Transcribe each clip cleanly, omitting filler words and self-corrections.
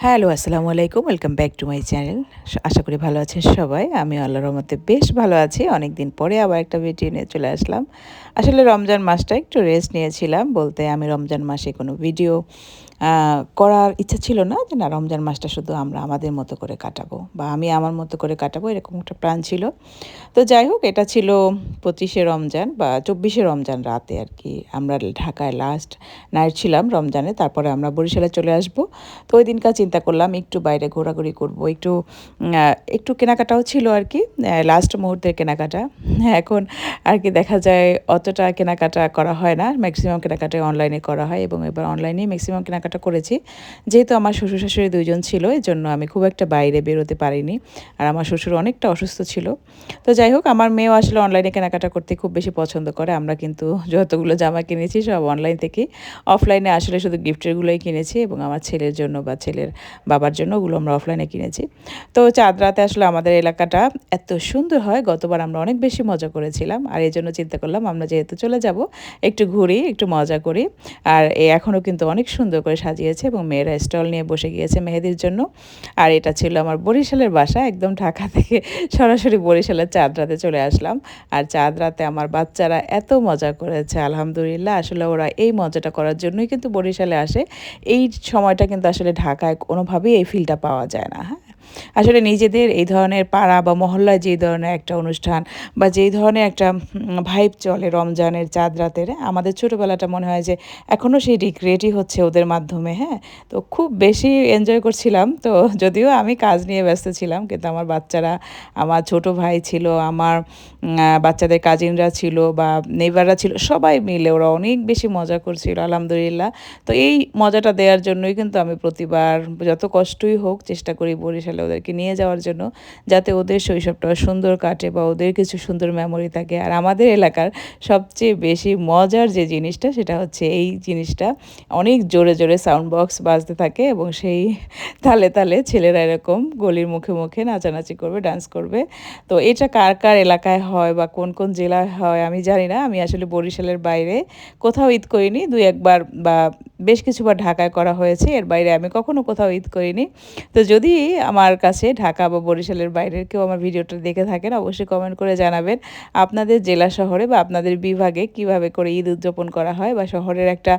Hello, আসসালামু আলাইকুম। Welcome back to my channel. আশা করি ভালো আছেন সবাই। আমি আল্লাহর রহমতে বেশ ভালো আছি। অনেকদিন পরে আবার একটা ভিডিও নিয়ে চলে আসলাম। আসলে রমজান মাসটা একটু রেস্ট নিয়েছিলাম। বলতে আমি রমজান মাসে কোনো ভিডিও করার ইচ্ছা ছিল না যে না রমজান মাসটা শুধু আমরা আমাদের মতো করে কাটাবো বা আমি আমার মতো করে কাটাবো এরকম একটা প্ল্যান ছিল। তো যাই হোক এটা ছিল ২৫শে রমজান বা ২৪শে রমজান রাতে আরকি। আমরা ঢাকায় লাস্ট নাইট ছিলাম রমজানে। তারপরে আমরা বরিশালে চলে আসবো। তো ওই দিনকার চিন্তা করলাম একটু বাইরে ঘোরাঘুরি করব। একটু কেনাকাটাও ছিল আরকি। লাস্ট মুহূর্তের কেনাকাটা। এখন আরকি দেখা যায় অতটা কেনাকাটা করা হয় না। মেক্সিমাম কেনাকাটাই অনলাইনে করা হয় এবং এবার অনলাইনেই মেক্সিমাম কেনাকাটা করেছি। যেহেতু আমার শ্বশুর-শাশুড়ি ২ জন ছিল এজন্য আমি খুব একটা বাইরে বেরোতে পারিনি। আর আমার শ্বশুর অনেকটা অসুস্থ ছিল। তো যাই হোক আমার মেয়েও আসলে অনলাইনে কেনাকাটা করতে খুব বেশি পছন্দ করে। আমরা কিন্তু যতগুলো জামা কিনেছি সব অনলাইন থেকেই। অফলাইনে আসলে শুধু গিফটেরগুলোই কিনেছি এবং আমার ছেলের জন্য বা ছেলের বাবার জন্য ওগুলো আমরা অফলাইনে কিনেছি। তো চাঁদ রাতে আসলে আমাদের এলাকাটা এত সুন্দর হয়, গতবার আমরা অনেক বেশি মজা করেছিলাম। আর এজন্য চিন্তা করলাম আমরা যেহেতু চলে যাব, একটু ঘুরি, একটু মজা করি। আর এখনও কিন্তু অনেক সুন্দর করে সাজিয়েছে এবং মেয়েরা স্টল নিয়ে বসে গিয়েছে মেহেদির জন্য। আর এটা ছিল আমার বরিশালের বাসা। একদম ঢাকা থেকে সরাসরি বরিশালের চাঁদ রাতে চলে আসলাম। আর চাঁদ রাতে আমার বাচ্চারা এত মজা করেছে আলহামদুলিল্লাহ। আসলে ওরা এই মজাটা করার জন্যই কিন্তু বরিশালে আসে। এই সময়টা কিন্তু আসলে ঢাকায় কোনোভাবেই এই ফিলটা পাওয়া যায় না, হ্যাঁ? আসলে নিজেদের এই ধরনের পাড়া বা মহল্লায় যেই ধরনের একটা অনুষ্ঠান বা যেই ধরনের একটা ভাইব চলে রমজানের চাঁদ রাতের, আমাদের ছোটোবেলাটা মনে হয় যে এখনও সেই রিক্রিয়েটই হচ্ছে ওদের মাধ্যমে, হ্যাঁ? তো খুব বেশি এনজয় করছিলাম। তো যদিও আমি কাজ নিয়ে ব্যস্ত ছিলাম কিন্তু আমার বাচ্চারা, আমার ছোট ভাই ছিল, আমার বাচ্চাদের কাজিনরা ছিল বা নেইবাররা ছিল, সবাই মিলে ওরা অনেক বেশি মজা করছিল আলহামদুলিল্লাহ। তো এই মজাটা দেওয়ার জন্যই কিন্তু আমি প্রতিবার যত কষ্টই হোক চেষ্টা করি বরিশালে ওদেরকে নিয়ে যাওয়ার জন্য, যাতে ওদের শৈশবটা সুন্দর কাটে বা ওদের কিছু সুন্দর মেমোরি থাকে। আর আমাদের এলাকার সবচেয়ে বেশি মজার যে জিনিসটা সেটা হচ্ছে এই জিনিসটা, অনেক জোরে জোরে সাউন্ড বক্স বাজতে থাকে এবং সেই তালে তালে ছেলেরা এরকম গলির মুখে মুখে নাচানাচি করবে, ডান্স করবে। তো এটা কার কার এলাকায় হয় বা কোন কোন জেলায় হয় আমি জানি না। আমি আসলে বরিশালের বাইরে কোথাও ঈদ করিনি। ২-১ বার বা বেশ কিছুবার ঢাকায় করা হয়েছে। এর বাইরে আমি কখনো কোথাও ঈদ করিনি। তো যদি আমার কাছে ঢাকা বা বরিশালের বাইরের কেউ আমার ভিডিওটা দেখে থাকেন অবশ্যই কমেন্ট করে জানাবেন। আপনাদের জেলা শহরে বা আপনাদের বিভাগে কিভাবে করে ঈদ উদযাপন করা হয় বা শহরের একটা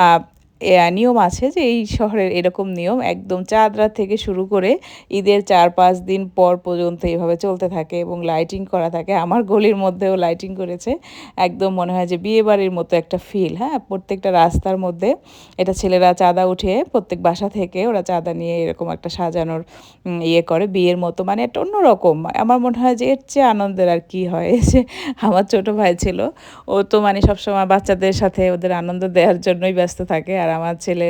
আ নিয়ম আছে যে এই শহরের এরকম নিয়ম একদম চাঁদ রাত থেকে শুরু করে ঈদের ৪-৫ দিন পর পর্যন্ত এভাবে চলতে থাকে এবং লাইটিং করা থাকে। আমার গলির মধ্যেও লাইটিং করেছে। একদম মনে হয় যে বিয়েবাড়ির মতো একটা ফিল, হ্যাঁ? প্রত্যেকটা রাস্তার মধ্যে এটা ছেলেরা চাঁদা উঠিয়ে প্রত্যেক বাসা থেকে ওরা চাঁদা নিয়ে এরকম একটা সাজানোর ইয়ে করে বিয়ের মতো। মানে একটা অন্যরকম। আমার মনে হয় যে এর চেয়ে আনন্দের আর কি হয়? এই যে আমার ছোট ভাই ছিল, ও তো মানে সবসময় বাচ্চাদের সাথে ওদের আনন্দ দেওয়ার জন্যই ব্যস্ত থাকে। আর আমার ছেলে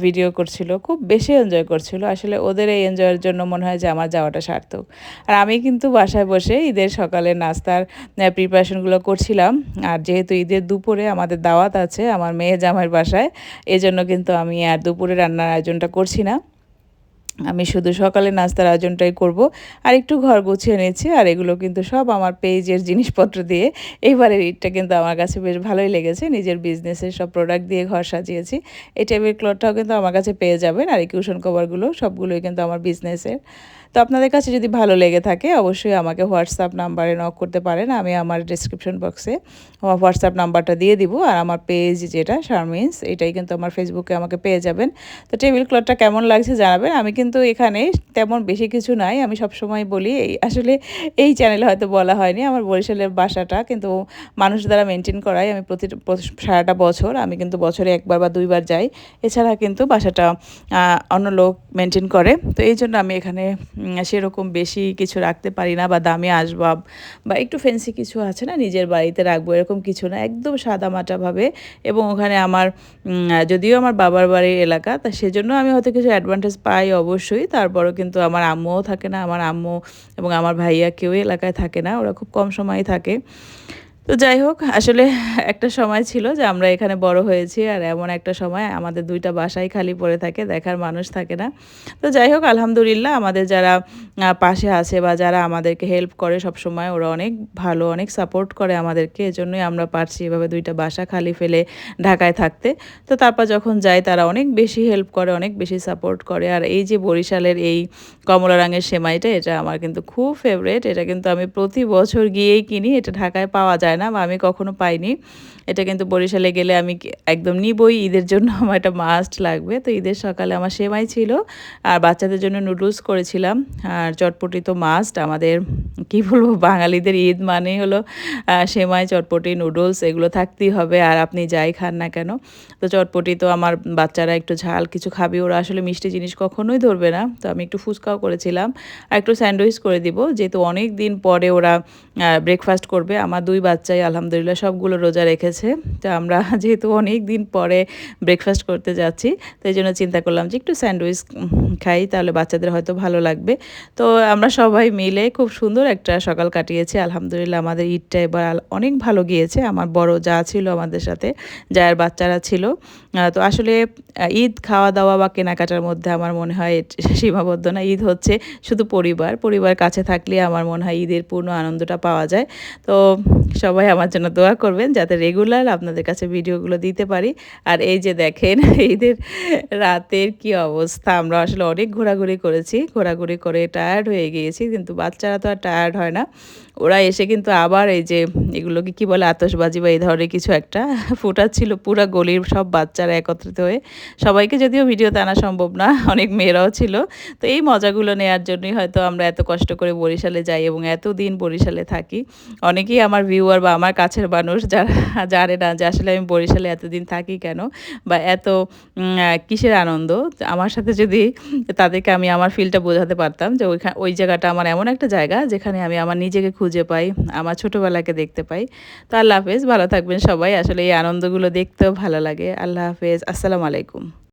ভিডিও করছিল। খুব বেশি এনজয় করছিল। আসলে ওদের এই এনজয়ের জন্য মনে হয় যে আমার যাওয়াটা সার্থক। আর আমি কিন্তু বাসায় বসে ঈদের সকালে নাস্তার প্রিপারেশনগুলো করছিলাম। আর যেহেতু ঈদের দুপুরে আমাদের দাওয়াত আছে আমার মেয়ে জামাইয়ের বাসায়, এজন্য কিন্তু আমি আর দুপুরে রান্নার আয়োজনটা করছি না। আমি শুধু সকালে নাস্তার আয়োজনটাই করব। আর একটু ঘর গুছিয়ে নিচ্ছি। আর এগুলো কিন্তু সব আমার পেজের জিনিসপত্র দিয়ে। এইবারের ঈদটা কিন্তু আমার কাছে বেশ ভালোই লেগেছে। নিজের বিজনেসের সব প্রোডাক্ট দিয়ে ঘর সাজিয়েছি। এই টেবিল ক্লথটাও কিন্তু আমার কাছে পেয়ে যাবেন। আর এই কুশন কভারগুলো সবগুলোই কিন্তু আমার বিজনেসের। তো আপনাদের কাছে যদি ভালো লেগে থাকে অবশ্যই আমাকে হোয়াটসঅ্যাপ নাম্বারে নক করতে পারেন। আমি আমার ডেসক্রিপশন বক্সে আমার হোয়াটসঅ্যাপ নাম্বারটা দিয়ে দিব। আর আমার পেজ যেটা শারমিনস এটাই কিন্তু আমার ফেসবুকে আমাকে পেয়ে যাবেন। তো টেবিল ক্লথটা কেমন লাগছে জানাবেন। আমি কিন্তু এখানে তেমন বেশি কিছু নাই। আমি সবসময় বলি আসলে এই চ্যানেলে হয়তো বলা হয়নি। আমার বরিশালের বাসাটা কিন্তু মানুষ দ্বারা মেইনটেইন করাই। আমি সারাটা বছর আমি কিন্তু বছরে ১ বার বা ২ বার যাই। এছাড়া কিন্তু বাসাটা অন্য লোক মেইনটেইন করে। তো এইজন্য আমি এখানে সেরকম বেশি কিছু রাখতে পারি না বা দামি আসবাব বা একটু ফ্যান্সি কিছু আছে না নিজের বাড়িতে রাখবো এরকম কিছু না। একদম সাদামাটাভাবে এবং ওখানে আমার যদিও আমার বাবার বাড়ির এলাকা তা সেজন্য আমি হয়তো কিছু অ্যাডভান্টেজ পাই অবশ্যই। তারপরেও কিন্তু আমার আম্মুও থাকে না। আমার আম্মু এবং আমার ভাইয়া কেউই এলাকায় থাকে না। ওরা খুব কম সময়ই থাকে। তো যাই হোক, আসলে একটা সময় ছিল যে আমরা এখানে বড় হয়েছি আর এমন একটা সময় আমাদের ২ টা বাসাই খালি পড়ে থাকে, দেখার মানুষ থাকে না। তো যাই হোক আলহামদুলিল্লাহ আমাদের যারা পাশে আছে বা যারা আমাদেরকে হেল্প করে সবসময় ওরা অনেক ভালো, অনেক সাপোর্ট করে আমাদেরকে। এজন্যই আমরা পারছি এভাবে ২ টা বাসা খালি ফেলে ঢাকায় থাকতে। তো তারপর যখন যাই তারা অনেক বেশি হেল্প করে, অনেক বেশি সাপোর্ট করে। আর এই যে বরিশালের এই কমলা রঙের সেমাইটা এটা আমার কিন্তু খুব ফেভারিট। এটা কিন্তু আমি প্রতি বছর গিয়েই কিনি। এটা ঢাকায় পাওয়া যায় না বা আমি কখনো পাইনি। এটা কিন্তু বরিশালে গেলে আমি একদম নিবই। ঈদের জন্য আমার এটা মাস্ট লাগবে। তো ঈদের সকালে আমার সেমাই ছিল। আর বাচ্চাদের জন্য নুডলস করেছিলাম। আর চটপটি তো মাস্ট আমাদের, কি বলবো, বাঙালিদের ঈদ মানেই হলো সেমাই, চটপটি, নুডলস এগুলো থাকতেই হবে। আর আপনি যাই খান না কেন। তো চটপটি তো আমার বাচ্চারা একটু ঝাল কিছু খাবে, ওরা আসলে মিষ্টি জিনিস কখনোই ধরবে না। তো আমি একটু ফুচকাও করেছিলাম আর একটু স্যান্ডউইচ করে দিব, যেহেতু অনেক দিন পরে ওরা ব্রেকফাস্ট করবে। আমার ২ বাচ্চাই আলহামদুলিল্লাহ সবগুলো রোজা রেখেছে। তো আমরা যেহেতু অনেক দিন পরে ব্রেকফাস্ট করতে যাচ্ছি, তো এই জন্য চিন্তা করলাম যে একটু স্যান্ডউইচ খাই, তাহলে বাচ্চাদের হয়তো ভালো লাগবে। তো আমরা সবাই মিলে খুব সুন্দর একটা সকাল কাটিয়েছি। আলহামদুলিল্লাহ আমাদের ঈদটা এবার অনেক ভালো গিয়েছে। আমার বড় যা ছিল আমাদের সাথে, যার বাচ্চারা ছিল। তো আসলে ঈদ খাওয়া-দাওয়া বা কেনাকাটার মধ্যে আমার মনে হয় সীমাবদ্ধ না। ঈদ হচ্ছে শুধু পরিবার। পরিবার কাছে থাকলে আমার মনে হয় ঈদের পূর্ণ আনন্দটা পাওয়া যায়। তো সবাই আমার জন্য দোয়া করবেন যাতে রেগুলার আপনাদের কাছে ভিডিওগুলো দিতে পারি। আর এই যে দেখেন ঈদের রাতের কি অবস্থা! আমরা আসলে অনেক ঘোরাঘুরি করেছি। ঘোরাঘুরি করে টায়ার্ড হয়ে গিয়েছি। কিন্তু বাচ্চারা তো আর টায়ার্ড হয় না। ওরা এসে কিন্তু আবার এই যে এগুলোকে কি বলে আতশবাজি বা এই ধরনের কিছু একটা ফুটাচ্ছিল পুরা গলির সব বাচ্চারা একত্রিত হয়ে। সবাইকে যদিও ভিডিওতে আনা সম্ভব না, অনেক মেয়েরাও ছিল। তো এই মজাগুলো নেয়ার জন্যই হয়তো আমরা এত কষ্ট করে বরিশালে যাই এবং এতদিন বরিশালে থাকি। অনেকেই আমার ভিউয়ার বা আমার কাছের মানুষ যারা জানে না যে আসলে আমি বরিশালে এতদিন থাকি কেন বা এত কিসের আনন্দ। আমার সাথে যদি তাদেরকে আমি আমার ফিলটা বোঝাতে পারতাম যে ওই জায়গাটা আমার এমন একটা জায়গা যেখানে আমি আমার নিজেকে খুঁজে পাই, আমার ছোটোবেলাকে দেখতে পাই। তো আল্লাহ হাফেজ, ভালো থাকবেন সবাই। আসলে এই আনন্দগুলো দেখতেও ভালো লাগে। আল্লাহ হাফেজ, আসসালামু আলাইকুম।